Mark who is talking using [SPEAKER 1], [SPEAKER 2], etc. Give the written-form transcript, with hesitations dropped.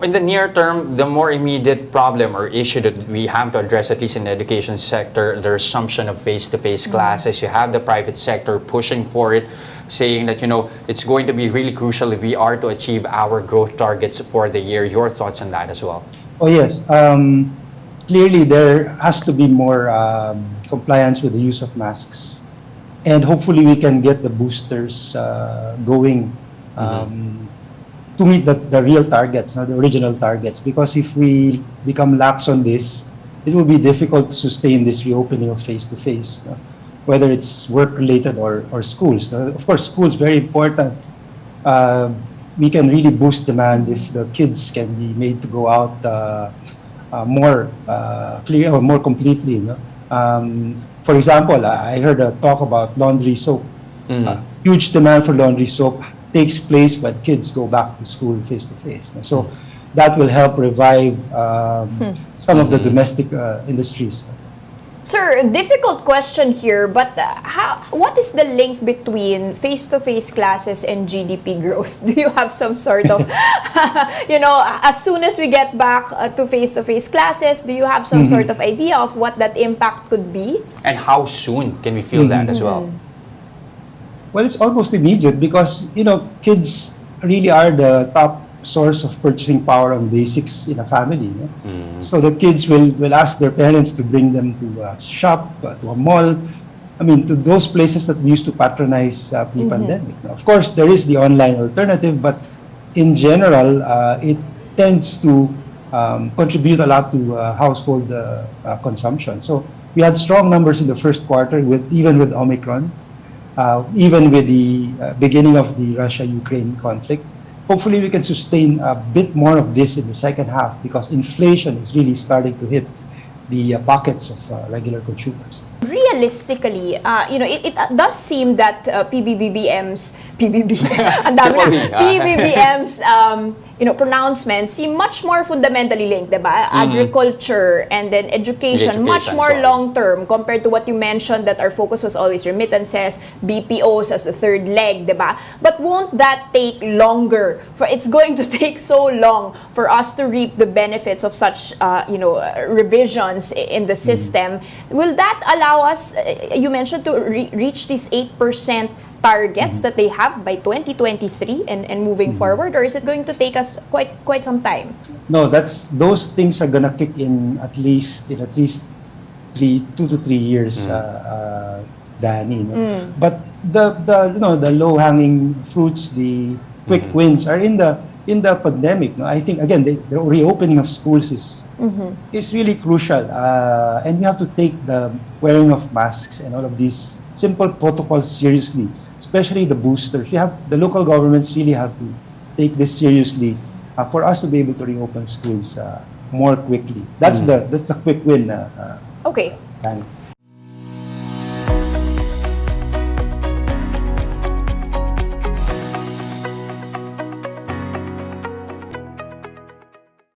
[SPEAKER 1] in the near term, the more immediate problem or issue that we have to address, at least in the education sector, the resumption of face-to-face classes. You have the private sector pushing for it, saying that, it's going to be really crucial if we are to achieve our growth targets for the year. Your thoughts on that as well?
[SPEAKER 2] Oh, yes. Clearly, there has to be more compliance with the use of masks. And hopefully, we can get the boosters going to meet the real targets, not the original targets. Because if we become lax on this, it will be difficult to sustain this reopening of face-to-face, whether it's work-related or schools. Of course, schools very important. We can really boost demand if the kids can be made to go out more clear or more completely. For example, I heard a talk about laundry soap. Huge demand for laundry soap takes place when kids go back to school face-to-face. So that will help revive some of the domestic industries.
[SPEAKER 3] Sir, difficult question here, but what is the link between face-to-face classes and GDP growth? Do you have some sort of, as soon as we get back to face-to-face classes, do you have some sort of idea of what that impact could be?
[SPEAKER 1] And how soon can we feel that as well?
[SPEAKER 2] Well, it's almost immediate because, kids really are the top source of purchasing power on basics in a family. So the kids will ask their parents to bring them to a shop, to a mall, to those places that we used to patronize pre-pandemic. Of course, there is the online alternative, but in general, it tends to contribute a lot to household consumption. So we had strong numbers in the first quarter, even with Omicron. Even with the beginning of the Russia-Ukraine conflict. Hopefully, we can sustain a bit more of this in the second half because inflation is really starting to hit the pockets of regular consumers.
[SPEAKER 3] Realistically, it does seem that PBBM's pronouncements seem much more fundamentally linked, diba? Agriculture and then education much more long-term compared to what you mentioned that our focus was always remittances, BPOs as the third leg, diba? But won't that take longer? It's going to take so long for us to reap the benefits of such, revisions in the system. Will that allow us, you mentioned, to reach these 8% targets that they have by 2023 and moving forward, or is it going to take us quite some time?
[SPEAKER 2] No, those things are gonna kick in at least 2 to 3 years, Danny. But the low-hanging fruits, the quick wins are in the pandemic. I think again the reopening of schools is really crucial, and we have to take the wearing of masks and all of these simple protocols seriously. Especially the boosters. The local governments really have to take this seriously for us to be able to reopen schools more quickly. That's the quick win.
[SPEAKER 3] Okay.